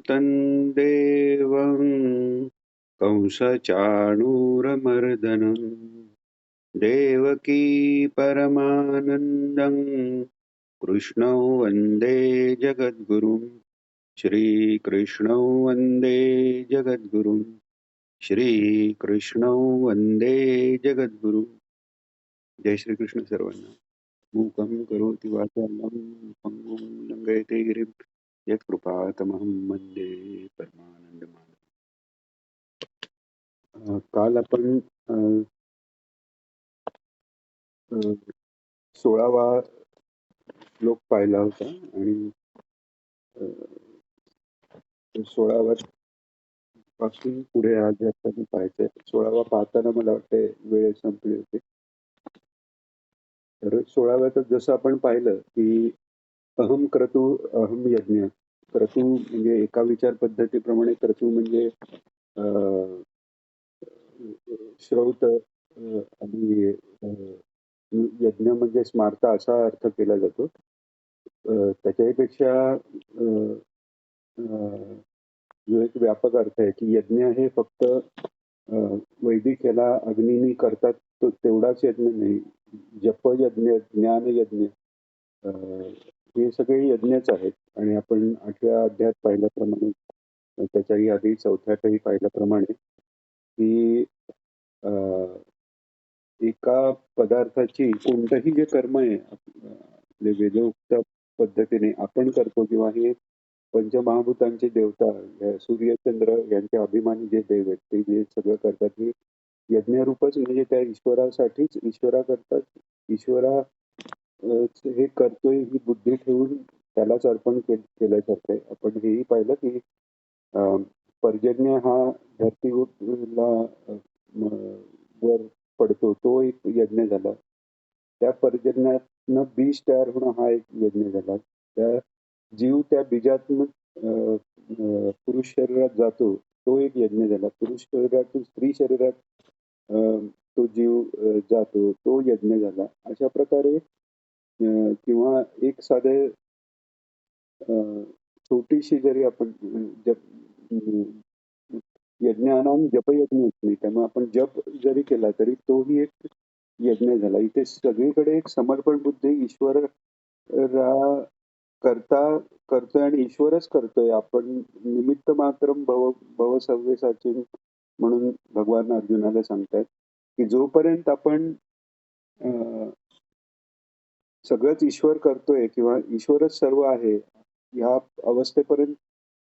तं देवं कंसचाणूरमर्दनम् देवकी परमानन्दं कृष्णौ वन्दे जगद्गुरुम् श्रीकृष्णौ वन्दे जगद्गुरुम् श्रीकृष्णौ वन्दे जगद्गुरुम्. जय श्रीकृष्ण सर्वांना. मूकं करोति वाचालं पङ्गुं लङ्घयते गिरिं यत्कृपातमहं वन्दे परमानन्दमाधवम्. काल आपण अ, अ, 16वा श्लोक पाहिला होता आणि अ, 16व्या पासून पुढे आज आपण पाहायचंय. 16वा पाहताना मला वाटतंय वेळ संपली होती. तर 16व्यातच जसं आपण पाहिलं की अहम क्रतू अहम यज्ञ. क्रतू म्हणजे एका विचार पद्धतीप्रमाणे क्रतू म्हणजे श्रौत आणि यज्ञ म्हणजे स्मार्ता असा अर्थ केला जातो. त्याच्याही पेक्षा जो एक व्यापक अर्थ आहे की यज्ञ हे फक्त वैदिक याला अग्नीनी करतात तो तेवढाच यज्ञ नाही. जप यज्ञ, ज्ञान यज्ञ हे सगळे यज्ञच आहेत. आणि आपण 8व्या अध्यायात पाहिल्याप्रमाणे त्याच्याही आधी 4थ्यातही पाहिल्याप्रमाणे की एका पदार्थाची कोणतंही जे कर्म आहे आपले वेदोक्त पद्धतीने आपण करतो किंवा हे पंचमहाभूतांचे देवता सूर्यचंद्र यांच्या अभिमानी जे देव आहेत ते जे सगळं करतात हे यज्ञरूपच म्हणजे त्या ईश्वरासाठीच ईश्वरा करतात. ईश्वरा हे करतोय ही बुद्धी ठेवून त्यालाच अर्पण केलं जातंय. आपण हेही पाहिलं की पर्जन्य हा धरतीला वर पडतो तो एक यज्ञ झाला. त्या पर्जन्यातनं बीज तयार होणं हा एक यज्ञ झाला. त्या जीव त्या बीजातून पुरुष शरीरात जातो तो एक यज्ञ झाला. पुरुष शरीरातून स्त्री शरीरात तो जीव जातो तो यज्ञ झाला. अशा प्रकारे किंवा एक साधे छोटीशी जरी आपण यज्ञानां जपयज्ञ असते त्यामुळे आपण जप जरी केला तरी तोही एक यज्ञ झाला. इथे सगळीकडे एक समर्पण बुद्धी ईश्वर करतोय आणि ईश्वरच करतोय. आपण निमित्त मात्र भवसव्यसाची म्हणून भगवान अर्जुनाला सांगतायत की जोपर्यंत आपण सगळंच ईश्वर करतोय किंवा ईश्वरच सर्व आहे ह्या अवस्थेपर्यंत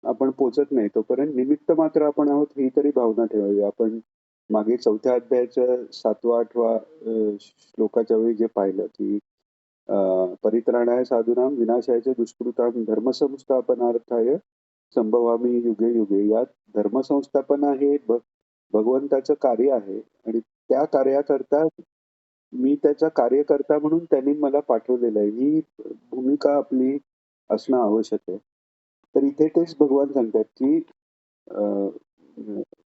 आपण पोचत नाही तोपर्यंत निमित्त मात्र आपण आहोत ही तरी भावना ठेवावी. आपण मागे 4थ्या अध्यायाच्या 7वा-8वा श्लोकाच्या वेळी जे पाहिलं की परित्राणाय साधूनां विनाशाय दुष्कृतां धर्मसंस्थापनार्थाय संभवामी युगे युगे. यात धर्मसंस्थापना हे भगवंताचं कार्य आहे आणि त्या कार्याकरता मी त्याचा कार्यकर्ता म्हणून त्यांनी मला पाठवलेलं आहे. ही भूमिका आपली असणं आवश्यक आहे. तर इथे तेच भगवान सांगतात की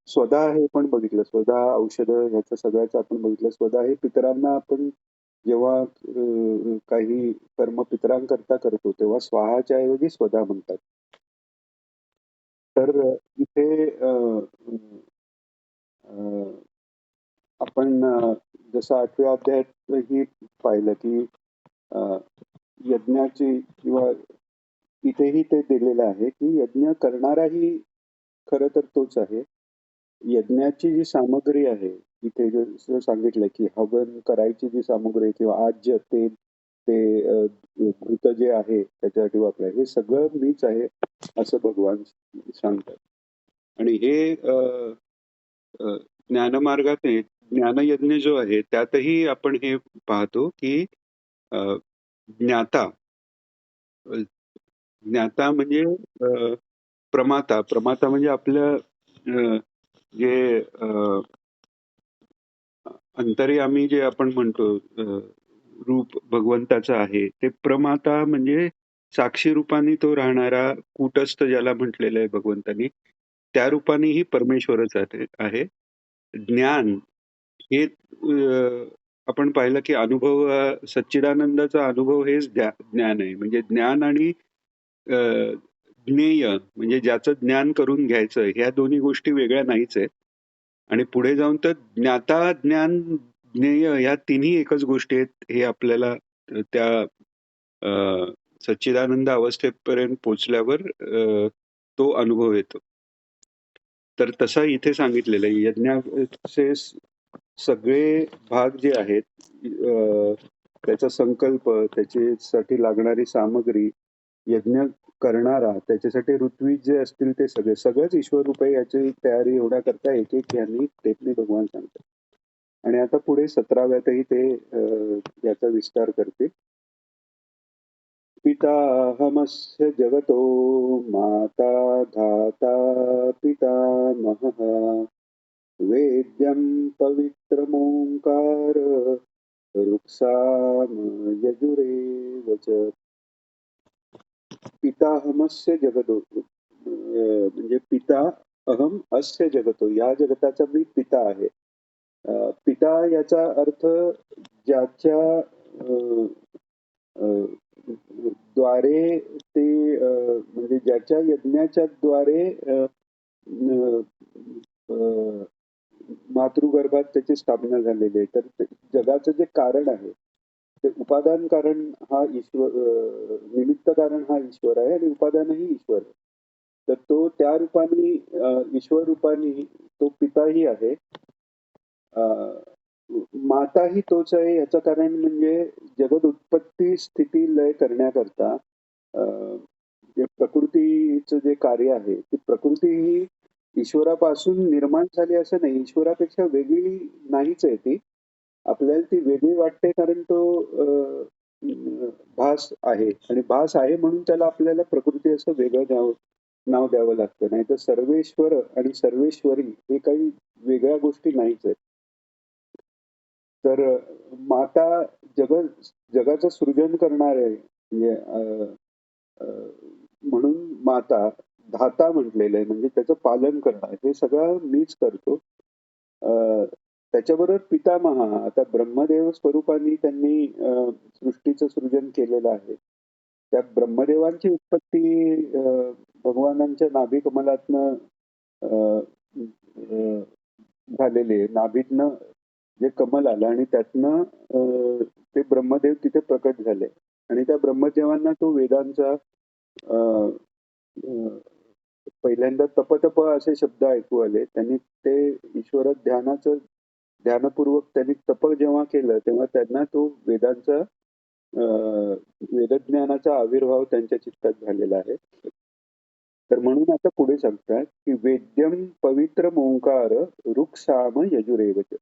स्वतः हे पण बघितलं, स्वतः औषधं ह्याचं सगळ्याचं आपण बघितलं. स्वतः हे पितरांना आपण जेव्हा काही कर्म पितरांकरता करतो तेव्हा स्वाहाच्या ऐवजी स्वतः म्हणतात. तर इथे आपण जसं 8व्या अध्यायातही पाहिलं की यज्ञाची किंवा इथेही ते दिलेलं आहे की यज्ञ करणाराही खरं तर तोच आहे. यज्ञाची जी सामग्री आहे इथे जसं सांगितलं की हवन करायची जी सामग्री किंवा आज्य ते घृत जे आहे त्याच्यासाठी वापराय हे सगळं मीच आहे असं भगवान सांगतात. आणि हे ज्ञानमार्गात ज्ञानयज्ञ जो आहे त्यातही आपण हे पाहतो की ज्ञाता ज्ञाता म्हणजे प्रमाता. प्रमाता म्हणजे आपलं जे अंतर्यामी जे आपण म्हणतो रूप भगवंताचं आहे ते प्रमाता म्हणजे साक्षी रूपाने तो राहणारा कूटस्थ ज्याला म्हटलेलं आहे भगवंतानी त्या रूपानेही परमेश्वरच आहे. ज्ञान हे आपण पाहिलं की अनुभव सच्चिदानंदाचा अनुभव हेच ज्ञान आहे. म्हणजे ज्ञान आणि ज्ञेय म्हणजे ज्याचं ज्ञान करून घ्यायचं, ह्या दोन्ही गोष्टी वेगळ्या नाहीच आहेत. आणि पुढे जाऊन तर ज्ञाता, ज्ञान, ज्ञेय ह्या तिन्ही एकच गोष्टी आहेत, हे आपल्याला त्या सच्चिदानंद अवस्थेपर्यंत पोचल्यावर तो अनुभव येतो. तर तसा इथे सांगितलेलं आहे, यज्ञाचे सगळे भाग जे आहेत, त्याचा संकल्प, त्याच्यासाठी लागणारी सामग्री, यज्ञ करणारा, त्याच्यासाठी ऋत्विज जे असतील ते सगळंच ईश्वर रूपे याची तयारी होण्याकरता एक एक यांनी स्टेपनी भगवान सांगतात. आणि आता पुढे 17व्यातही ते याचा विस्तार करतील. पिताहमस्य जगतो माता धाता पितामहः वेद्यं पवित्रमोङ्कार रुक्साम यजुरेव च. पिताहमस्य जगतो म्हणजे पिता अहम अस्य जगतो, या जगताचा मी पिता आहे. पिता याचा अर्थ ज्याच्या द्वारे ते म्हणजे ज्याच्या यज्ञाच्या द्वारे मातृगर्भात त्याची स्थापना झालेली आहे. तर जगाचं जे कारण आहे ते उपादान कारण हा ईश्वर, निमित्त कारण हा ईश्वर आहे आणि उपादानही ईश्वर आहे. तर तो त्या रूपाने ईश्वर रूपाने तो पिताही आहे, माताही तोच आहे. याचं कारण म्हणजे जगत उत्पत्ती स्थिती लय करण्याकरता जे प्रकृतीचं जे कार्य आहे, ती प्रकृती ही ईश्वरापासून निर्माण झाली असं नाही, ईश्वरापेक्षा वेगळी नाहीच आहे ती. आपल्याला ती वेगळी वाटते कारण तो भास आहे, आणि भास आहे म्हणून त्याला आपल्याला प्रकृती असं वेगळं नाव द्यावं लागतं. नाही तर सर्वेश्वर आणि सर्वेश्वरी हे काही वेगळ्या गोष्टी नाहीच आहेत. तर माता जगाचं सृजन करणारे म्हणजे म्हणून माता, धाता म्हटलेलं आहे म्हणजे त्याचं पालन करणं, हे सगळं मीच करतो. त्याच्याबरोबर पितामहा, आता ब्रह्मदेव स्वरूपाने त्यांनी सृष्टीचं सृजन केलेलं आहे. त्या ब्रह्मदेवांची उत्पत्ती भगवानांच्या नाभी कमलातनं झालेली आहे. नाभीतनं जे कमल आलं आणि त्यातनं ते ब्रह्मदेव तिथे प्रकट झाले आणि त्या ब्रह्मदेवांना तो वेदांचा पहिल्यांदा तप असे शब्द ऐकू आले. त्यांनी ते ईश्वर ध्यानपूर्वक त्यांनी तप जेव्हा केलं तेव्हा त्यांना तो वेदांचा वेदज्ञानाचा आविर्भाव त्यांच्या चित्तात झालेला आहे. तर म्हणून आता पुढे सांगतात की वेद्यम पवित्र ओंकार रुक्साम यजुरेवच.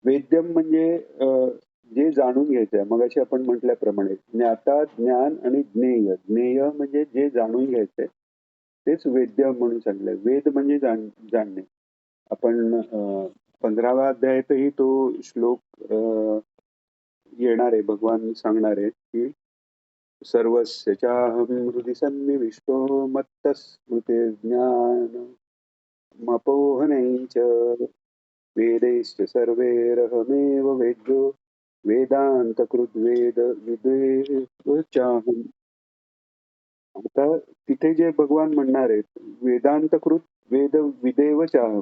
वेद्यम म्हणजे जे जाणून घ्यायचं आहे. मगाशी आपण म्हटल्याप्रमाणे ज्ञाता, ज्ञान आणि ज्ञेय. ज्ञेय म्हणजे जे जाणून घ्यायचंय तेच वेद्य म्हणून सांगलंय. वेद म्हणजे जाणणे. आपण 15व्या अध्यायातही तो श्लोक येणार आहे. भगवान सांगणार आहे की सर्वस्य चाहं हृदि सन्निविष्टो मत्तस्मृते ज्ञान मपोहनैश्च वेदैश्च सर्वैरहमेव वेद्यो वेदान्तकृद्वेद विद्वेचाहम्. आता तिथे जे भगवान म्हणणार आहेत वेदांतकृत वेद विदेव चाहम,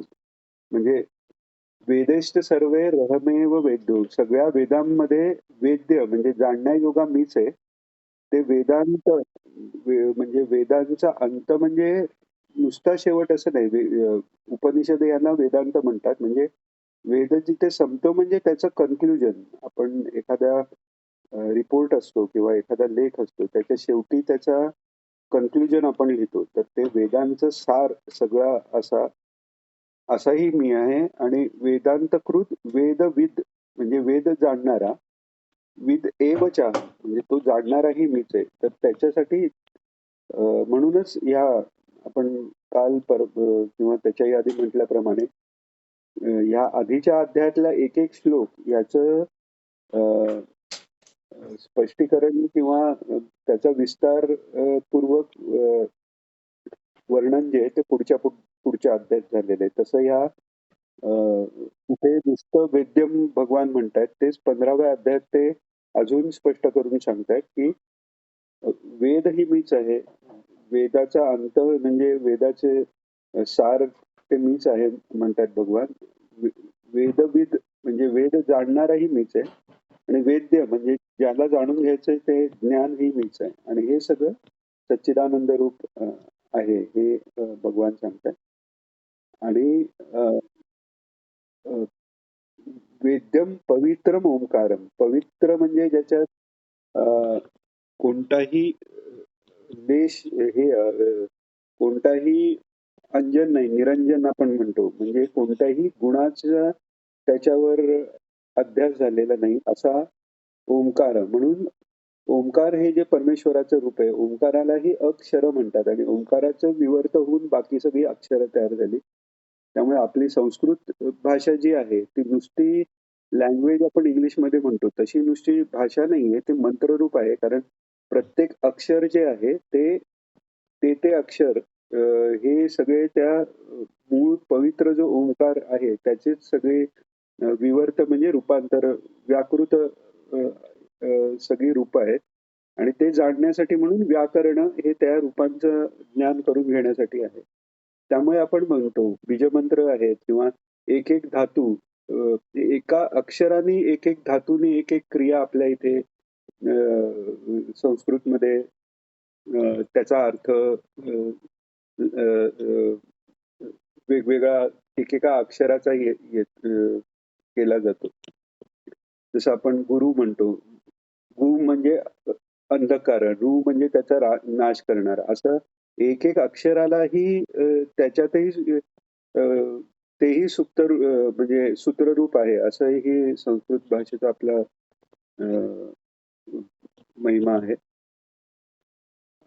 म्हणजे वेदेश्च सर्वे रहमेव वेद्यो, सगळ्या वेदांमध्ये वेद्य म्हणजे जाणण्यायोगा मीच आहे. ते वेदांत म्हणजे वेदांचा अंत म्हणजे नुसता शेवट असं नाही. उपनिषद यांना वेदांत म्हणतात. म्हणजे वेद जिथे संपतो म्हणजे त्याचं कन्क्लुजन. आपण एखाद्या रिपोर्ट असतो किंवा एखादा लेख असतो, त्याच्या शेवटी त्याचा कन्क्लुजन आपण लिहितो. तर ते वेदांचं सार सगळा असाही मी आहे. आणि वेदांतकृत वेदविद म्हणजे वेद जाणणारा, विद एवचा म्हणजे तो जाणणाराही मीच आहे. तर त्याच्यासाठी म्हणूनच या आपण काल किंवा त्याच्याही आधी म्हटल्याप्रमाणे या आधीच्या अध्यायातला एक एक श्लोक याचं स्पष्टीकरण किंवा त्याचा विस्तार पूर्वक वर्णन जे आहे ते पुढच्या अध्यायात झालेलं आहे. तसं या कुठे नुसतं वेद्यम भगवान म्हणतायत, तेच 15व्या अध्यायात ते अजून स्पष्ट करून सांगतायत की वेद ही मीच आहे, वेदाचा अंत म्हणजे वेदाचे सार ते मीच आहे म्हणतात भगवान. वे वेदविद म्हणजे वेद जाणणाराही मीच आहे आणि वेद्य म्हणजे ज्याला जाणून घ्यायचंय ते ज्ञानही मीच आहे आणि हे सगळं सच्चिदानंद रूप आहे हे भगवान सांगतात. आणि अ, अ, वेद्यम पवित्रम ओंकारम. पवित्र म्हणजे ज्याच्यात अ, कोणताही लेश हे कोणताही अंजन नाही, निरंजन आपण म्हणतो. म्हणजे कोणत्याही गुणाचा त्याच्यावर अध्यास झालेला नाही असा ओंकार. म्हणून ओंकार हे जे परमेश्वराचं रूप आहे, ओंकारालाही अक्षर म्हणतात आणि ओंकाराचं विवर्त होऊन बाकी सगळी अक्षरं तयार झाली. त्यामुळे आपली संस्कृत भाषा जी आहे, ती नुसती लँग्वेज आपण इंग्लिशमध्ये म्हणतो, तशी नुसती भाषा नाहीये, ते मंत्ररूप आहे. कारण प्रत्येक अक्षर जे आहे ते अक्षर हे सगळे त्या मूळ पवित्र जो ओंकार आहे, त्याचेच सगळे विवर्त म्हणजे रूपांतर, व्याकृत सगळी रूप आहेत आणि ते जाणण्यासाठी म्हणून व्याकरण हे त्या रूपांचं ज्ञान करून घेण्यासाठी आहे. त्यामुळे आपण म्हणतो बीजमंत्र आहेत किंवा एक एक धातू एका अक्षराने एक एक धातूने एक एक क्रिया आपल्या इथे संस्कृतमध्ये त्याचा अर्थ वेगवेगळा एकेका अक्षराचा केला जातो. जसं आपण गुरु म्हणतो. गु म्हणजे अंधकार, रू म्हणजे त्याचा नाश करणारा. असं एक एक अक्षरालाही त्याच्यातही तेही म्हणजे सूत्ररूप आहे. असं ही संस्कृत भाषेचा आपला महिमा आहे.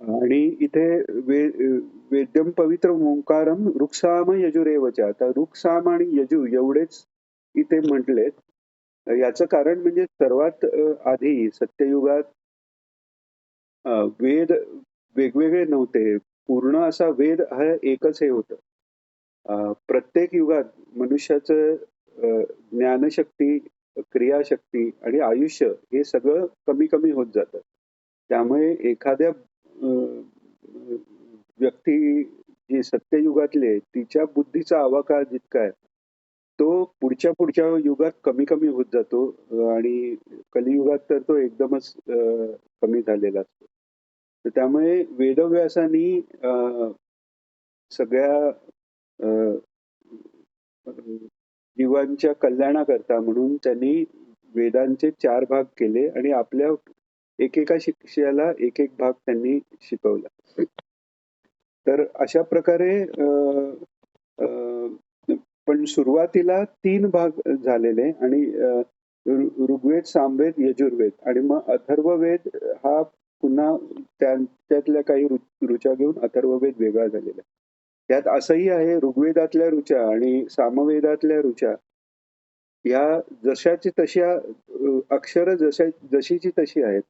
आणि इथे वेद्यम पवित्र ओंकारम रुक्साम यजुरेवच. आता रुक्साम आणि यजू एवढेच इथे म्हटलेत. याचं कारण म्हणजे सर्वात आधी सत्ययुगात वेद वेगवेगळे नव्हते. पूर्ण असा वेद हा एकच हे होतं. प्रत्येक युगात मनुष्याचं ज्ञानशक्ती, क्रियाशक्ती आणि आयुष्य हे सगळं कमी-कमी होत जातं. त्यामुळे एखाद्या व्यक्ती जी सत्ययुगातली आहे, तिच्या बुद्धीचा आवाका जितका आहे, तो पुढच्या युगात कमी-कमी होत जातो आणि कलियुगात तर तो एकदमच कमी झालेला असतो. तर त्यामुळे वेदव्यासांनी सगळ्या अ, जीवांच्या कल्याणाकरता म्हणून त्यांनी वेदांचे 4 भाग केले आणि आपल्या एकेका शिष्याला एक-एक भाग त्यांनी शिकवला. तर अशा प्रकारे पण सुरुवातीला 3 भाग झालेले आणि ऋग्वेद, सामवेद, यजुर्वेद आणि मग अथर्ववेद हा पुन्हा त्यातल्या काही ऋचा घेऊन अथर्ववेद वेगळा झालेला. त्यात असंही आहे ऋग्वेदातल्या ऋचा आणि सामवेदातल्या ऋचा या जशाची तशा अक्षरं जशीची तशी आहेत.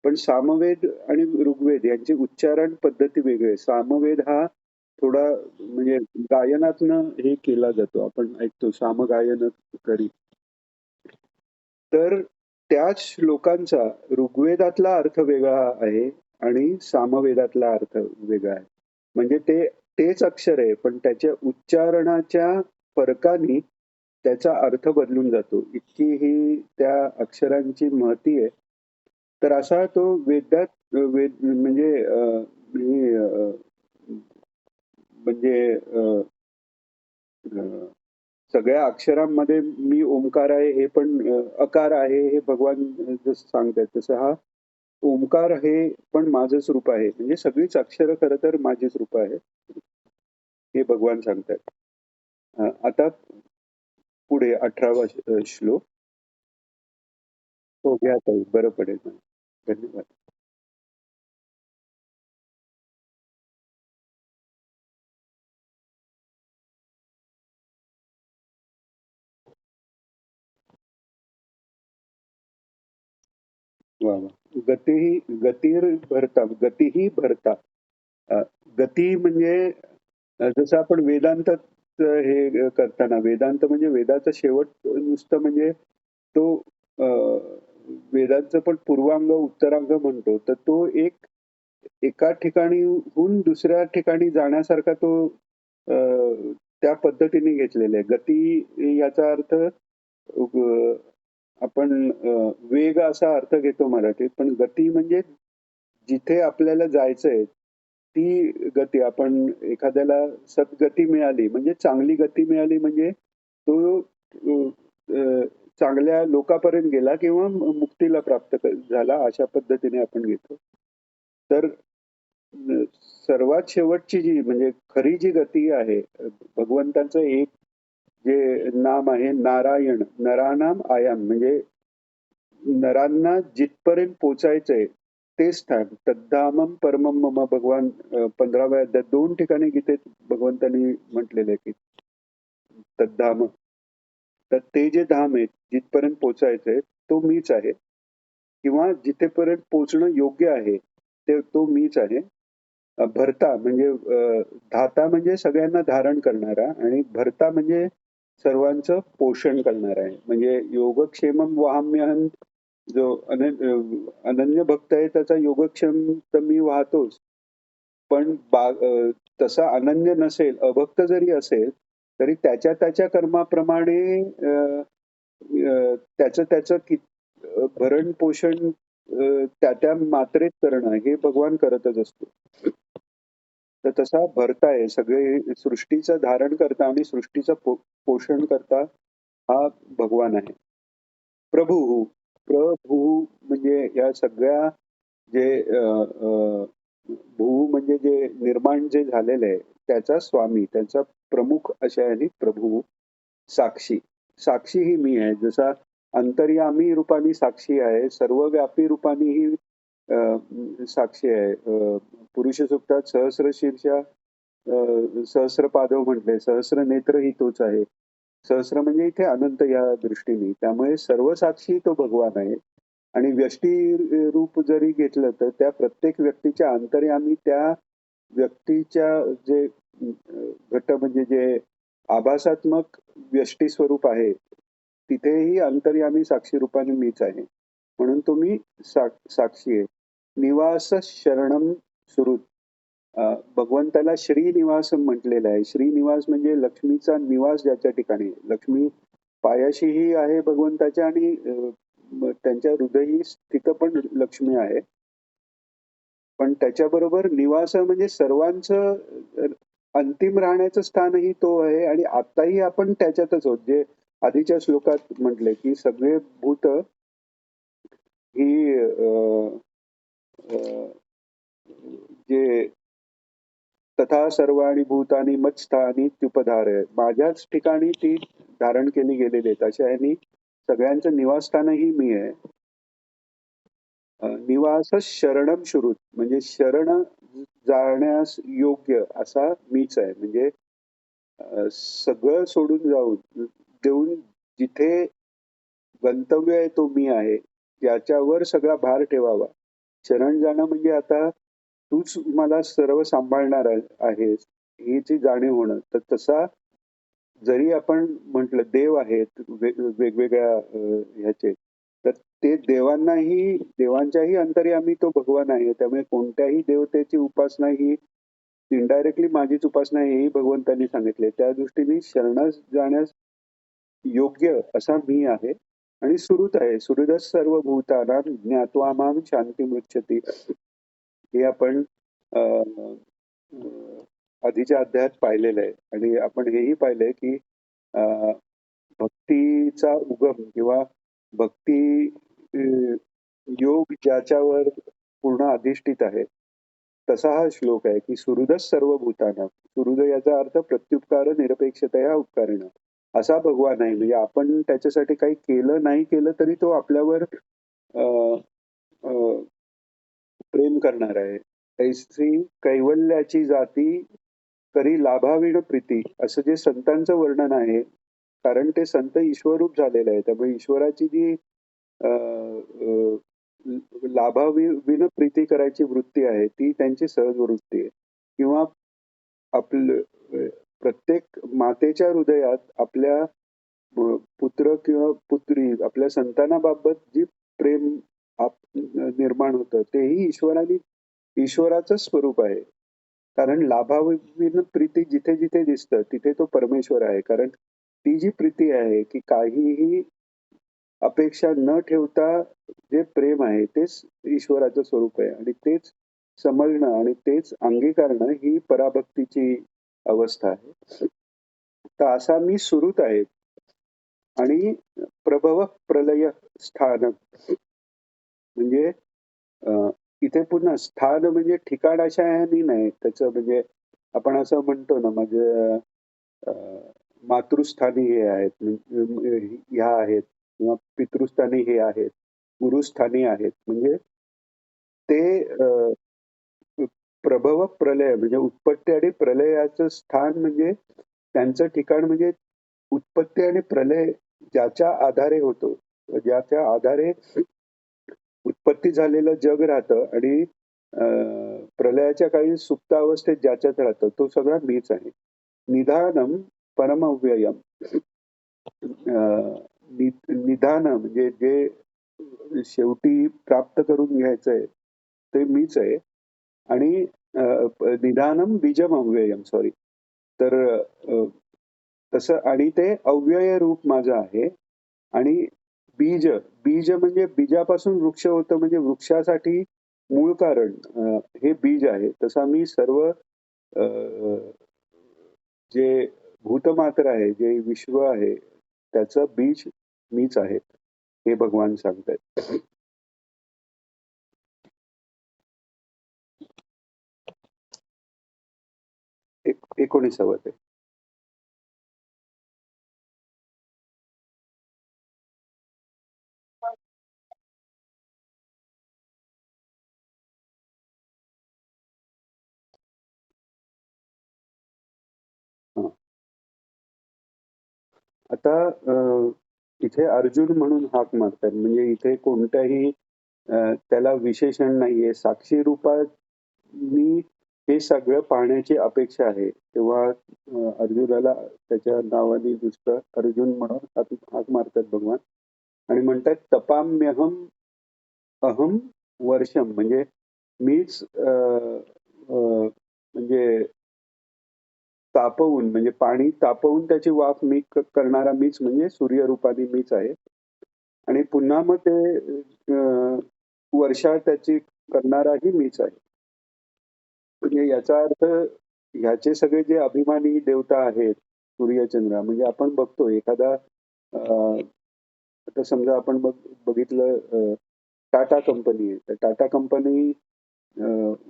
पण सामवेद आणि ऋग्वेद यांची उच्चारण पद्धती वेगळी आहे. सामवेद हा थोडा म्हणजे गायनातनं हे केला जातो. आपण ऐकतो सामगायन करी. तर त्याच श्लोकांचा ऋग्वेदातला अर्थ वेगळा आहे आणि सामवेदातला अर्थ वेगळा आहे. म्हणजे तेच अक्षर आहे, पण त्याच्या उच्चारणाच्या फरकाने त्याचा अर्थ बदलून जातो. इतकी ही त्या अक्षरांची महती आहे. तर असा तो वेद म्हणजे म्हणजे सगळ्या अक्षरांमध्ये मी ओंकार आहे हे पण अकार आहे हे भगवान जसं सांगतायत तसं हा ओंकार हे पण माझंच रूप आहे. म्हणजे सगळीच अक्षरं खरं तर माझीच रूप आहे. हे भगवान सांगतायत. आता पुढे 18वा श्लोक. हो, घ्या ताई. बरं पडेल. धन्यवाद. वाह! वाह! गतीही भरता. अ, गती म्हणजे जसं आपण वेदांतात हे करताना वेदांत म्हणजे वेदाचा शेवट नुसतं म्हणजे तो अ, वेदांचं पण पूर्वांग, उत्तरांग म्हणतो. तर तो एक एका ठिकाणीहून दुसऱ्या ठिकाणी जाण्यासारखा तो अ, त्या पद्धतीने घेतलेला आहे. गती याचा अर्थ आपण वेग असा अर्थ घेतो मराठीत. पण गती म्हणजे जिथे आपल्याला जायचंय, ती गती. आपण एखाद्याला सद्गती मिळाली म्हणजे चांगली गती मिळाली म्हणजे तो अ, अ, चांगल्या लोकापर्यंत गेला किंवा मुक्तीला प्राप्त झाला अशा पद्धतीने आपण घेतो. तर सर्वात शेवटची जी म्हणजे खरी जी गती आहे, भगवंताचं एक जे नाम आहे नारायण, नराणाम आयाम म्हणजे नरांना जिथपर्यंत पोचायचंय ते स्थान तद्धामम परमम मम भगवान 15व्या अध्यायात 2 ठिकाणी गीतेत भगवंतांनी म्हटलेलं आहे की तद्धाम. तर ते जे धाम आहे जिथपर्यंत पोचायचंय तो मीच आहे किंवा जिथेपर्यंत पोचणं योग्य आहे ते तो मीच आहे. भर्ता म्हणजे धाता म्हणजे सगळ्यांना धारण करणारा आणि भर्ता म्हणजे सर्वांचं पोषण करणारा आहे. म्हणजे योगक्षेमम वहाम्यहम जो अनन्य भक्त आहे त्याचा योगक्षेम तर मी वाहतोच. पण तसा अनन्य नसेल, अभक्त जरी असेल, तरी त्याच्या त्याच्या कर्माप्रमाणे त्याचं त्याचं भरण-पोषण त्या त्या मात्रेत करणं हे भगवान करतच असतो. तर तसा भरता आहे. सगळे सृष्टीचं धारण करता आणि सृष्टीचं पोषण करता हा भगवान आहे. प्रभू, प्रभू म्हणजे या सगळ्या जे भू म्हणजे जे निर्माण जे झालेलं आहे, त्याचा स्वामी, त्याचा प्रमुख अशा ह्याने प्रभू. साक्षी. साक्षी ही मी आहे. जसा अंतर्यामी रूपाने साक्षी आहे, सर्वव्यापी रूपाने ही साक्षी आहे. पुरुष सूक्तात सहस्रशीर्षा सहस्रपादव म्हटले, सहस्र नेत्र ही तोच आहे. सहस्र म्हणजे इथे अनंत या दृष्टीने. त्यामुळे सर्व साक्षी तो भगवान आहे. आणि व्यष्टी रूप जरी घेतलं तर त्या प्रत्येक व्यक्तीच्या अंतर्यामी त्या व्यक्तीच्या जे घट म्हणजे जे आभासात्मक व्यष्टी स्वरूप आहे, तिथेही अंतर्यामी साक्षी रूपाने मीच आहे. म्हणून तो मी साक्षी आहे. निवास शरणम सुहृद. भगवंताला श्रीनिवास म्हटलेलं आहे. श्रीनिवास म्हणजे लक्ष्मीचा निवास ज्याच्या ठिकाणी आहे. लक्ष्मी पायाशीही आहे भगवंताच्या आणि त्यांच्या हृदयी स्थित पण लक्ष्मी आहे. पण त्याच्याबरोबर निवास म्हणजे सर्वांचं अंतिम राहण्याचं स्थानही तो आहे आणि आताही आपण त्याच्यातच आहोत. जे आधीच्या श्लोकात म्हटले की सगळे भूत ही जे तथा सर्वाणी भूतानी मत्स्थानी त्युपधार माझ्याच ठिकाणी ती धारण केली गेलेली आहेत. अशा ह्यानी सगळ्यांचं निवासस्थानही मी आहे. निवास शरणम शुरुत म्हणजे शरण जाण्यास योग्य असा मीच आहे. म्हणजे सगळं सोडून देऊन जिथे गंतव्य आहे तो मी आहे. ज्याच्यावर सगळा भार ठेवावा. शरण जाणं म्हणजे आता तूच मला सर्व सांभाळणार आहेस ही जी जाणीव होणं. तर तसा जरी आपण म्हटलं देव आहेत वेगवेगळ्या ह्याचे, तर ते देवांनाही देवांच्याही अंतर्यामी तो भगवान आहे. त्यामुळे कोणत्याही देवतेची उपासना ही इनडायरेक्टली माझीच उपासना आहे हेही भगवंतांनी सांगितले. त्या दृष्टीने शरणास जाण्यास योग्य असा मी आहे आणि सुहृद आहे. सुहृदच सर्व भूतानां ज्ञात्वा मां शांतिमृच्छति. हे आपण आधीच्या अध्यायात पाहिलेलं आहे आणि आपण हेही पाहिलंय की भक्तीचा उगम किंवा भक्ती योग ज्याच्यावर पूर्ण अधिष्ठित आहे तसा हा श्लोक आहे की सुहृदच सर्व भूताना. सुहृद याचा अर्थ प्रत्युपकार निरपेक्षतया उपकारण असा भगवान आहे. म्हणजे आपण त्याच्यासाठी काही केलं नाही केलं तरी तो आपल्यावर प्रेम करणार आहे. ऐसी कैवल्याची जाती करी लाभाविण प्रीती असं जे संतांचं वर्णन आहे. कारण ते संत ईश्वरूप झालेले आहे. त्यामुळे ईश्वराची जी लाभाविण प्रीती करायची वृत्ती आहे ती त्यांची सहज वृत्ती आहे. किंवा आपलं प्रत्येक मातेच्या हृदयात आपल्या पुत्र किंवा पुत्री आपल्या संतानाबाबत जी प्रेम निर्माण होतं तेही ईश्वराचं स्वरूप आहे. कारण लाभाविन प्रीती जिथे जिथे दिसतं तिथे तो परमेश्वर आहे. कारण ती जी प्रीती आहे की काहीही अपेक्षा न ठेवता जे प्रेम आहे तेच ईश्वराचं स्वरूप आहे आणि तेच समजणं आणि तेच अंगीकारणं ही पराभक्तीची अवस्था आहे. तर असा मी सुहृत आहे आणि प्रभव प्रलय स्थान म्हणजे इथे पुन्हा स्थान म्हणजे ठिकाण अशा ह्यानी नाही. त्याचं म्हणजे आपण असं म्हणतो ना म्हणजे अ, मातृस्थानी हे आहेत, ह्या आहेत किंवा पितृस्थानी हे आहेत, गुरुस्थानी आहेत. म्हणजे ते प्रभव प्रलय म्हणजे उत्पत्ती आणि प्रलयाचं स्थान म्हणजे त्यांचं ठिकाण म्हणजे उत्पत्ती आणि प्रलय ज्याच्या आधारे होतो, ज्याच्या आधारे उत्पत्ती झालेलं जग राहतं आणि प्रलयाच्या काळी सुप्तावस्थेत ज्याच्यात राहतं तो सगळा मीच आहे. निधानम परमव्ययम. निधान म्हणजे जे शेवटी प्राप्त करून घ्यायचंय ते मीच आहे आणि निधानम बीजम अव्ययम सॉरी. तर तसं आणि ते अव्यय रूप माझं आहे आणि बीज बीज म्हणजे बीजापासून वृक्ष होतं म्हणजे वृक्षासाठी मूळ कारण हे बीज आहे. तसा मी सर्व जे भूतमात्र आहे, जे विश्व आहे, त्याचं बीज मीच आहे, हे भगवान सांगतायत. 19व ते. हां. आता इथे अर्जुन म्हणून हाक मारतात. म्हणजे इथे कोणत्याही त्याला विशेषण नाहीये. साक्षी रूपात मी हे सगळं पाहण्याची अपेक्षा आहे. तेव्हा अर्जुनाला त्याच्या नावाने नुसतं अर्जुन म्हणून हाक मारतात भगवान आणि म्हणतात तपाम्यहम अहम वर्षम म्हणजे मीच म्हणजे तापवून म्हणजे पाणी तापवून त्याची वाफ मी करणारा मीच म्हणजे सूर्यरूपाने मीच आहे. आणि पुन्हा मग ते वर्षा त्याची करणाराही मीच आहे. म्हणजे याचा अर्थ ह्याचे सगळे जे अभिमानी देवता आहेत, सूर्यचंद्र म्हणजे आपण बघतो एखादा आता समजा आपण बघितलं टाटा कंपनी आहे. तर टाटा कंपनी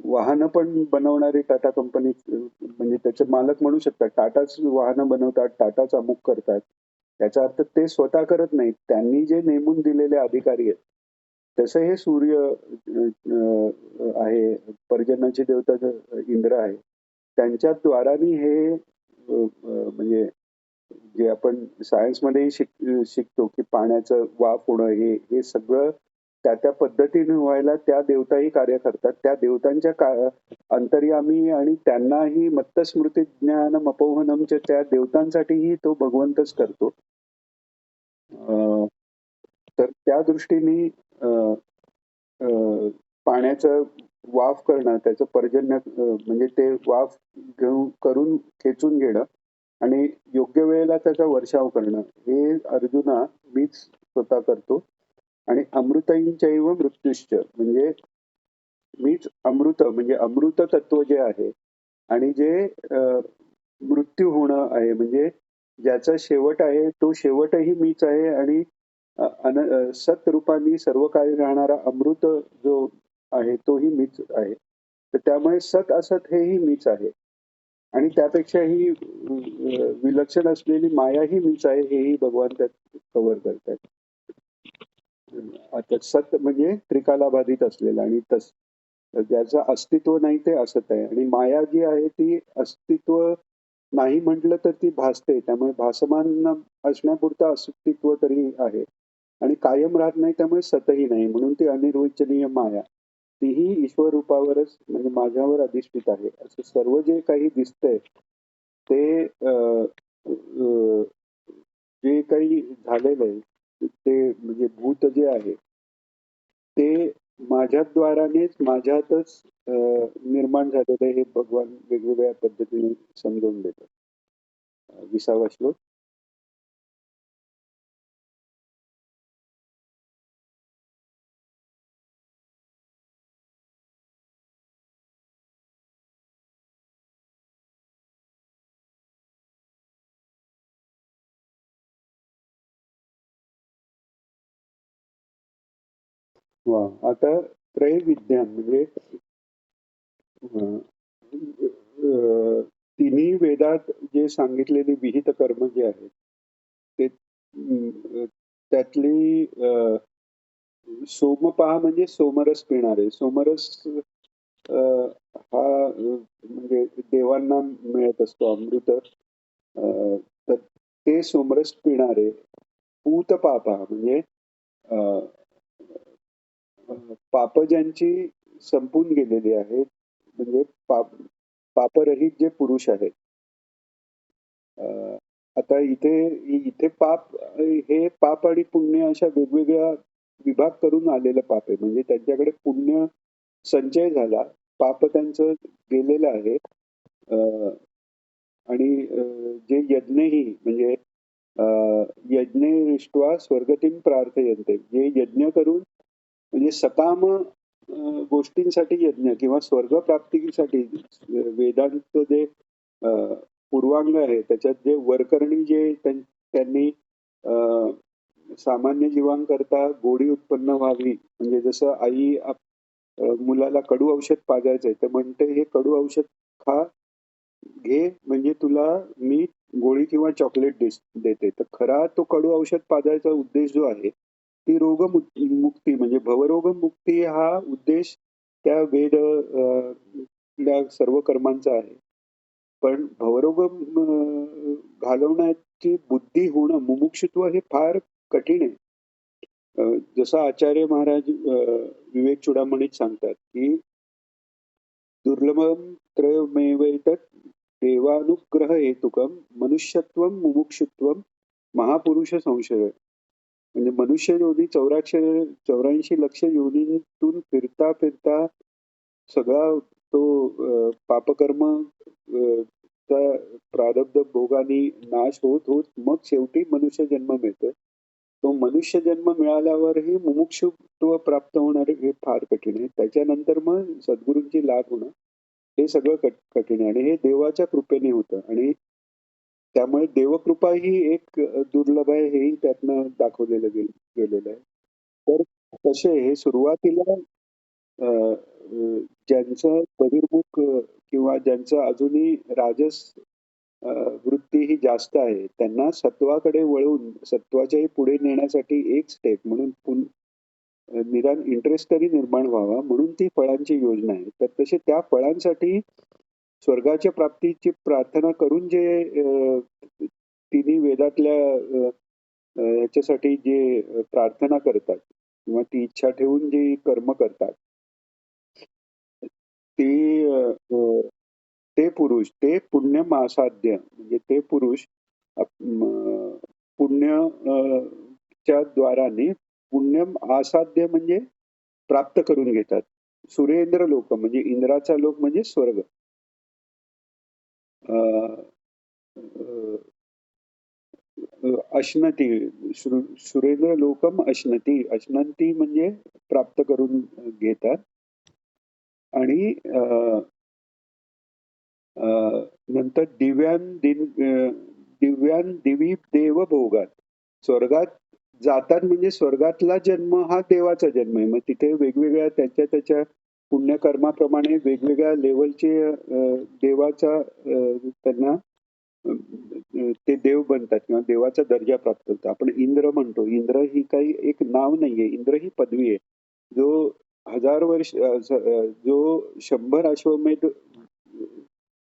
वाहनं पण बनवणारी टाटा कंपनी म्हणजे त्याचे मालक म्हणू शकतात. टाटाच वाहनं बनवतात, टाटाच अमुक करतात. याचा अर्थ ते स्वतः करत नाहीत. त्यांनी जे नेमून दिलेले अधिकारी आहेत, तसं हे सूर्य आहे, पर्जन्याची देवता इंद्र आहे. त्यांच्या द्वाराने हे म्हणजे जे आपण सायन्समध्येही शिकतो की पाण्याचं वाफ होणं हे हे सगळं त्या त्या पद्धतीने व्हायला त्या देवताही कार्य करतात. त्या देवतांच्या अंतर्यामी आणि त्यांनाही मत्तस्मृती ज्ञानम अपोहनमच्या त्या देवतांसाठीही तो भगवंतच करतो. तर त्या दृष्टीने पाण्याचं वाफ करणं, त्याचं पर्जन्य म्हणजे ते वाफ करून खेचून घेणं आणि योग्य वेळेला त्याचा वर्षाव करणं, हे अर्जुना मीच स्वतः करतो. आणि अमृतईंचैव मृत्युश्च म्हणजे मीच अमृत म्हणजे अमृत तत्व जे आहे आणि जे मृत्यू होणं आहे म्हणजे ज्याचा शेवट आहे तो शेवटही मीच आहे आणि सत रूपाने सर्व काही राहणारा अमृत जो आहे तोही मीच आहे. तर त्यामुळे सत असत हेही मीच आहे आणि त्यापेक्षाही विलक्षण असलेली मायाही मीच आहे हेही भगवान त्यात कव्हर करतात. आता सत म्हणजे त्रिकालाबाधित असलेला आणि ज्याचं अस्तित्व नाही ते असत आहे आणि माया जी आहे ती अस्तित्व नाही म्हटलं तर ती भासते. त्यामुळे भासमान असण्यापुरतं अस्तित्व तरी आहे आणि कायम राहत नाही त्यामुळे सतही नाही म्हणून ती अनिर्वचनीय माया तीही ईश्वर रूपावरच म्हणजे माझ्यावर अधिष्ठित आहे. असं सर्व जे काही दिसतंय ते जे काही झालेलं आहे ते म्हणजे भूत जे आहे ते माझ्याद्वारानेच माझ्यातच निर्माण झालेलं हे भगवान वेगवेगळ्या पद्धतीने समजावून देतात. 20वा श्लोक. वा. आता त्रयविज्ञान म्हणजे अ, अ, तिन्ही वेदात जे सांगितलेली विहित कर्म जे आहेत ते त्यातली सोमपहा म्हणजे सोमरस पिणारे. सोमरस अ, हा म्हणजे देवांना मिळत असतो अमृत. तर ते सोमरस पिणारे. पूतपापा म्हणजे अ, अ, पाप ज्यांची संपून गेलेली आहेत, म्हणजे पापरहित जे पुरुष आहेत. आता इथे इथे हे पाप आणि पुण्य अशा वेगवेगळ्या विभाग करून आलेलं पाप आहे. म्हणजे त्यांच्याकडे पुण्य संचय झाला, पाप त्यांचं गेलेलं आहे. अ, आणि जे यज्ञही म्हणजे अ, यज्ञे दृष्ट्वा स्वर्गतीं प्रार्थयन्ते. जे यज्ञ करून म्हणजे सकाम गोष्टींसाठी यज्ञ किंवा स्वर्गप्राप्तीसाठी वेदांचं जे अ, पूर्वांग आहे त्याच्यात जे वरकरणी जे त्यांनी अ, सामान्य जीवांकरता गोडी उत्पन्न व्हावी म्हणजे जसं आई मुलाला कडू औषध पाजायचंय तर म्हणते हे कडू औषध खा घे म्हणजे तुला मी गोळी किंवा चॉकलेट देते. तर खरा तो कडू औषध पाजायचा उद्देश जो आहे, ती रोगमुक्ती म्हणजे भवरोगमुक्ती हा उद्देश त्या ल्या सर्व कर्मांचा आहे. पण भवरोग घालवण्याची बुद्धी होणं, मुमुक्षुत्व हे फार कठीण आहे. जसं आचार्य महाराज विवेक चूडामणीत सांगतात, की दुर्लभम त्रयमेवैतत् देवानुग्रह हेतुकम मनुष्यत्वम मुमुक्षुत्वम महापुरुष संशय. म्हणजे मनुष्य योनी 84 लक्ष योनीतून फिरता फिरता सगळा तो पापकर्म चा प्रारब्ध भोगानी नाश होत होत मग शेवटी मनुष्य जन्म मिळतोय. तो मनुष्य जन्म मिळाल्यावरही मुमुक्षुत्व प्राप्त होणार हे फार कठीण आहे. त्याच्यानंतर मग सद्गुरूंची लाभ होणं हे सगळं कठीण आहे आणि हे देवाच्या कृपेने होतं आणि त्यामुळे देवकृपा ही एक दुर्लभ आहे हेही त्यातनं दाखवलेलं गेलेलं आहे. तर तसे हे सुरुवातीला अ, अ, ज्यांचं बहिर्मुख किंवा ज्यांचं अजूनही राजस अ, वृत्ती ही जास्त आहे, त्यांना सत्वाकडे वळवून सत्वाच्याही पुढे नेण्यासाठी एक स्टेप म्हणून निदान इंटरेस्ट तरी निर्माण व्हावा म्हणून ती फळांची योजना आहे. तर तसे त्या फळांसाठी स्वर्गाच्या प्राप्तीची प्रार्थना करून जे तिन्ही वेदातल्या ह्याच्यासाठी जे प्रार्थना करतात किंवा ती इच्छा ठेवून जी कर्म करतात, ती ते पुरुष, ते पुण्यमासाध्य म्हणजे ते पुरुष पुण्य च्या द्वाराने पुण्य आसाध्य म्हणजे प्राप्त करून घेतात. सुरेंद्र लोक म्हणजे इंद्राचा लोक म्हणजे स्वर्ग. अ, अ, अश्नती सुरेंद्र लोकम अश्नती. अश्नंती म्हणजे प्राप्त करून घेतात आणि नंतर दिव्यान दिवी देव भोगात. स्वर्गात जातात म्हणजे स्वर्गातला जन्म हा देवाचा जन्म आहे. मग तिथे वेगवेगळ्या त्याच्या त्याच्या पुण्यकर्माप्रमाणे वेगवेगळ्या लेवलचे देवाचा त्यांना ते देव बनतात किंवा देवाचा दर्जा प्राप्त होतो. आपण इंद्र म्हणतो. इंद्र ही काही एक नाव नाहीये. इंद्र ही पदवी आहे. जो 1000 वर्ष जो 100 अश्वमेध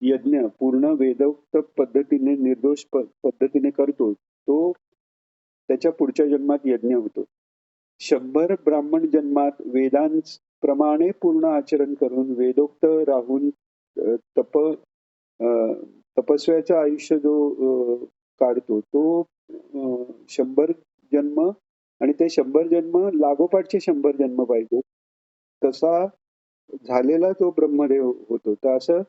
यज्ञ पूर्ण वेदोक्त पद्धतीने निर्दोष पद्धतीने करतो, तो त्याच्या पुढच्या जन्मात यज्ञ होतो. 100 ब्राह्मण जन्मात वेदांप्रमाणे पूर्ण आचरण करून वेदोक्त राहून तप तपस्व्याचं आयुष्य जो काढतो तो 100 जन्म आणि ते 100 जन्म लागोपाठचे 100 जन्म पाहिजे. तसा झालेला तो ब्रह्मदेव होतो. तर असं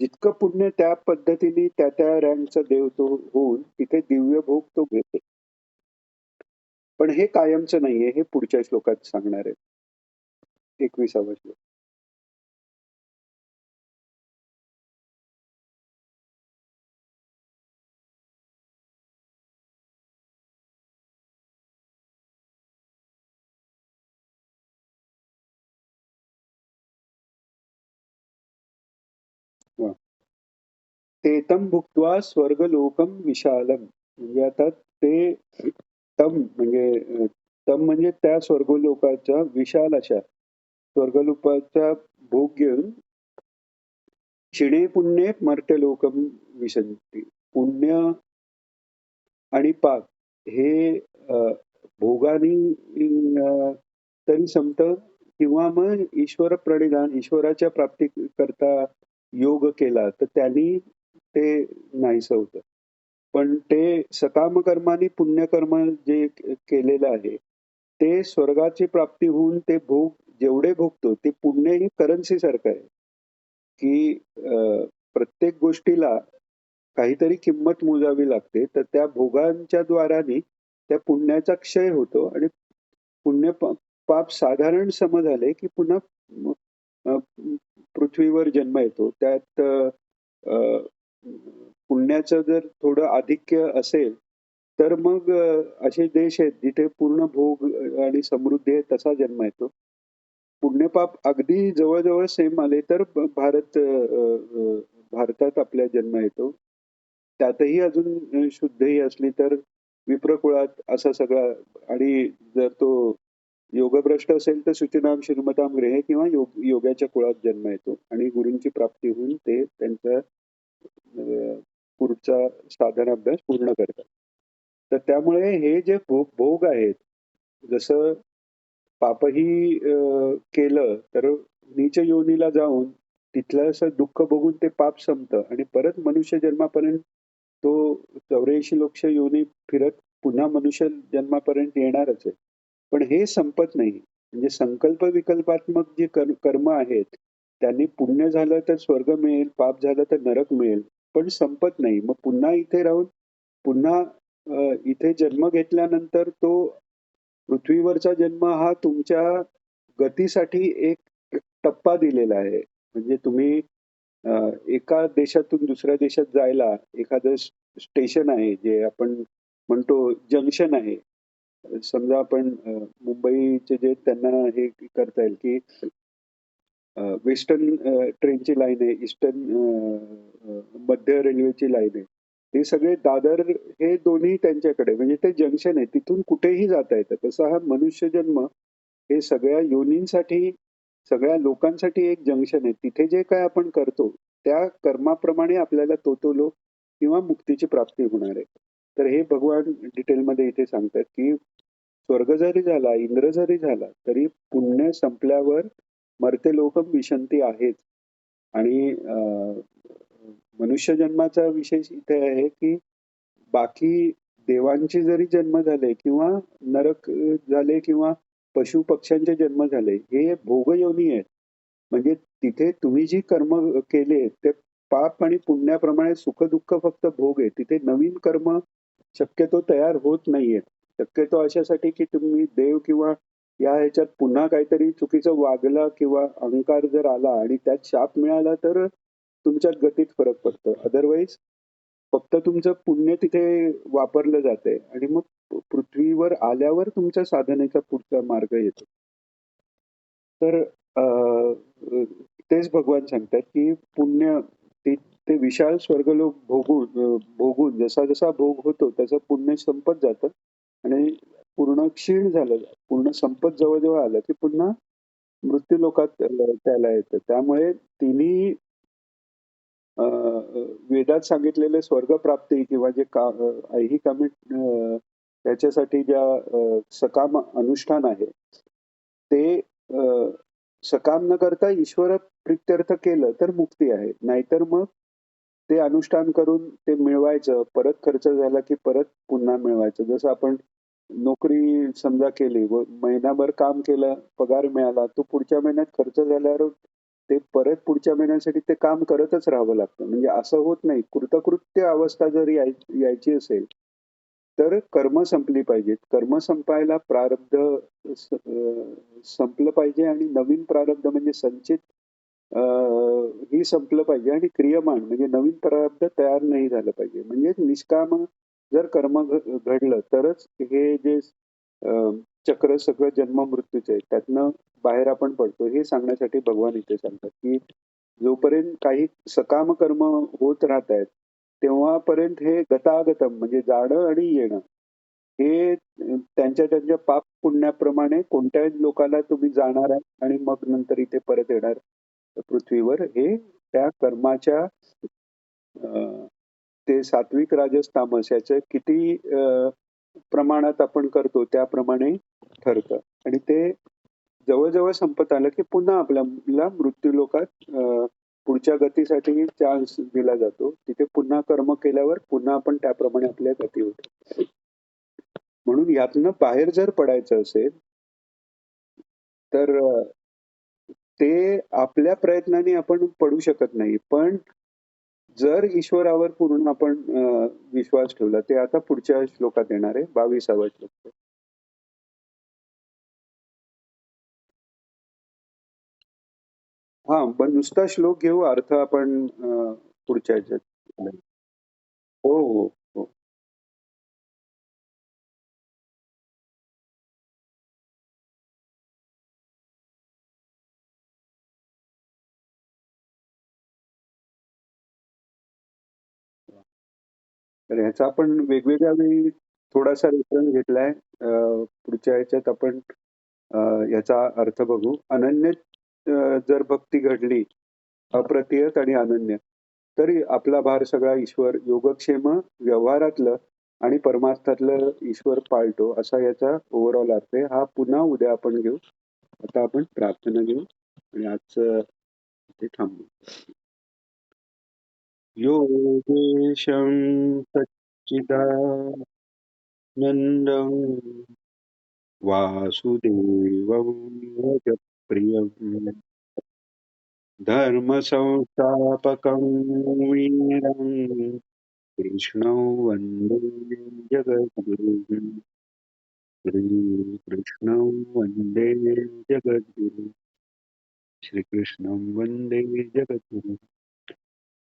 जितकं पुण्य त्या पद्धतीने त्या रँकचा देव तो होऊन तिथे दिव्य भोग तो घेतो. पण हे कायमचं नाहीये, हे पुढच्या श्लोकात सांगणार आहे. 21वा श्लोक. हां. तेतं भुक्त्वा स्वर्गलोकं विशालम. म्हणजे आता ते तम म्हणजे तम म्हणजे त्या स्वर्गलोकाच्या विशाल अशा स्वर्गलोकाचा भोग घेऊन क्षिणे पुण्ये मर्त्यलोकम विशन्ति. पुण्य आणि पाप हे भोगाने तरी संपतं किंवा मग ईश्वर प्रणिधान ईश्वराच्या प्राप्तीकरता योग केला तर त्यांनी ते नाहीसं होतं. पण ते सकाम कर्माने पुण्यकर्म जे केलेलं आहे ते स्वर्गाची प्राप्ती होऊन ते भोग जेवढे भोगतो ते पुण्य ही करन्सी सारखं आहे की प्रत्येक गोष्टीला काहीतरी किंमत मोजावी लागते तर त्या भोगांच्या द्वाराने त्या पुण्याचा क्षय होतो आणि पुण्य पाप साधारण सम झाले की पुन्हा अ, पृथ्वीवर जन्म येतो. त्यात पुण्याचं जर थोडं आधिक्य असेल तर मग असे देश आहेत जिथे पूर्ण भोग आणि समृद्धी आहे तसा जन्म येतो. पुण्यपाप अगदी जवळ सेम आले तर भारतात आपल्या जन्म येतो. त्यातही अजून शुद्धही असली तर विप्रकुळात असा सगळा आणि जर तो योगभ्रष्ट असेल तर शुचिनाम श्रीमताम गृहे किंवा योगाच्या कुळात जन्म येतो आणि गुरूंची प्राप्ती होऊन ते त्यांचा पुढचा साधनाभ्यास पूर्ण करतात. तर त्यामुळे हे जे भोग आहेत जसं पापही केलं तर नीच योनीला जाऊन तिथलं असं दुःख बघून ते पाप संपतं आणि परत मनुष्य जन्मापर्यंत तो 84 लक्ष योनी फिरत पुन्हा मनुष्य जन्मापर्यंत येणारच आहे. पण हे संपत नाही. म्हणजे संकल्प विकल्पात्मक जे कर्म आहेत त्यांनी पुण्य झालं तर स्वर्ग मिळेल, पाप झालं तर नरक मिळेल. पण संपत नाही. मग पुन्हा इथे राहून पुन्हा इथे जन्म घेतल्यानंतर तो पृथ्वीवरचा जन्म हा तुमच्या गतीसाठी एक टप्पा दिलेला आहे. म्हणजे तुम्ही एका देशातून दुसऱ्या देशात जायला एखादं स्टेशन आहे जे आपण म्हणतो जंक्शन आहे. समजा आपण मुंबईचे जे त्यांना हे करता येईल की वेस्टर्न ट्रेनची लाईन आहे, ईस्टर्न मध्य रेल्वेची लाईन आहे. हे सगळे दादर हे दोन्ही त्यांच्याकडे म्हणजे ते जंक्शन आहे. तिथून कुठेही जाता येतं. तसा हा मनुष्य जन्म हे सगळ्या योनींसाठी, सगळ्या लोकांसाठी एक जंक्शन आहे. तिथे जे काही आपण करतो, त्या कर्माप्रमाणे आपल्याला तो लोक किंवा मुक्तीची प्राप्ती होणार आहे. तर हे भगवान डिटेलमध्ये इथे सांगतात, की स्वर्ग जरी झाला, इंद्र जरी झाला, तरी पुण्य संपल्यावर मर्त्यलोकम विशंती आहेच. आणि मनुष्य जन्माचा विशेष इथे आहे, की बाकी देवांचे जरी जन्म झाले किंवा नरक झाले किंवा पशु पक्ष्यांचे जन्म झाले हे भोगयोनी आहेत. म्हणजे तिथे तुम्ही जी कर्म केले ते पाप आणि पुण्याप्रमाणे सुख दुःख फक्त भोग आहे. तिथे नवीन कर्म शक्यतो तयार होत नाहीये. शक्यतो अशासाठी की तुम्ही देव किंवा या ह्याच्यात पुन्हा काहीतरी चुकीचं वागला किंवा अहंकार जर आला आणि त्यात शाप मिळाला तर तुमच्यात गतीत फरक पडतो. अदरवाईज फक्त तुमचं पुण्य तिथे वापरलं जातंय आणि मग पृथ्वीवर आल्यावर तुमच्या साधनेचा पुढचा मार्ग येतो. तर तेच भगवान सांगतात की पुण्य ते विशाल स्वर्गलोक भोगून जसा जसा भोग होतो तसं पुण्य संपत जातं आणि पूर्ण क्षीण झालं पूर्ण संपत जवळ आलं की पुन्हा मृत्यू लोकात त्याला येतं. त्यामुळे तिन्ही वेदात सांगितलेले स्वर्गप्राप्ती किंवा जे ऐहिक त्याच्यासाठी ज्या सकाम अनुष्ठान आहे ते सकाम न करता ईश्वर प्रित्यर्थ केलं तर मुक्ती आहे. नाहीतर मग ते अनुष्ठान करून ते मिळवायचं, परत खर्च झाला की परत पुन्हा मिळवायचं. जसं आपण नोकरी समजा केली व महिनाभर काम केलं, पगार मिळाला, तो पुढच्या महिन्यात खर्च झाल्यावर ते परत पुढच्या महिन्यासाठी ते काम करतच राहावं लागतं. म्हणजे असं होत नाही. कृतकृत्य अवस्था जर यायची असेल, तर कर्म संपली पाहिजेत. कर्म संपायला प्रारब्ध संपलं पाहिजे आणि नवीन प्रारब्ध म्हणजे संचित अ, ही संपलं पाहिजे आणि क्रियमाण म्हणजे नवीन प्रारब्ध तयार नाही झालं पाहिजे. म्हणजे निष्काम जर कर्म घडलं तरच हे जे अ, चक्र सगळं जन्म-मृत्यूचं आहे, त्यातनं बाहेर आपण पडतो. हे सांगण्यासाठी भगवान इथे सांगतात, की जोपर्यंत काही सकाम कर्म होत राहतायत, तेव्हापर्यंत हे गतागतम म्हणजे जाणं आणि येणं हे त्यांच्या त्यांच्या पाप पुण्याप्रमाणे कोणत्याही लोकाला तुम्ही जाणार आहे आणि मग नंतर इथे परत येणार पृथ्वीवर हे त्या कर्माच्या अ, ते सात्विक, राजस, तामस याचे किती प्रमाणात आपण करतो त्याप्रमाणे ठरतं आणि ते जवळ-जवळ संपत आलं, की पुन्हा आपल्याला मृत्यूलोकात पुढच्या गतीसाठी चान्स दिला जातो. तिथे पुन्हा कर्म केल्यावर पुन्हा आपण त्याप्रमाणे आपल्या गती होते. म्हणून यातनं बाहेर जर पडायचं असेल, तर ते आपल्या प्रयत्नाने आपण पडू शकत नाही. पण जर ईश्वरावर पूर्ण आपण विश्वास ठेवला, ते आता पुढच्या श्लोकात येणार आहे 22वा श्लोक. हां, पण नुसता श्लोक घेऊ, अर्थ आपण पुढच्या ह्याच्यात. हो, हो, हो. तर ह्याचा आपण वेगवेगळ्या वेळी थोडासा रेफरन्स घेतलाय. पुढच्या ह्याच्यात आपण याचा अर्थ बघू. अनन्य जर भक्ती घडली, अप्रतिहत आणि अनन्य, तरी आपला भार सगळा ईश्वर योगक्षेम व्यवहारातलं आणि परमार्थातलं ईश्वर पाळतो, असा याचा ओव्हरऑल अर्थ आहे. हा पुन्हा उद्या आपण घेऊ. आता आपण प्रार्थना घेऊ आणि आजचं ते थांबू. योगेशं सच्चिदानन्दं वासुदेवं व्रजप्रियं धर्मसंस्थापकं वीरं कृष्णं वन्दे जगद्गुरुं श्रीकृष्णं वन्दे जगद्गुरुं श्रीकृष्णं वन्दे जगद्गुरुं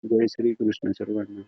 जय श्रीकृष्ण सर्वांना.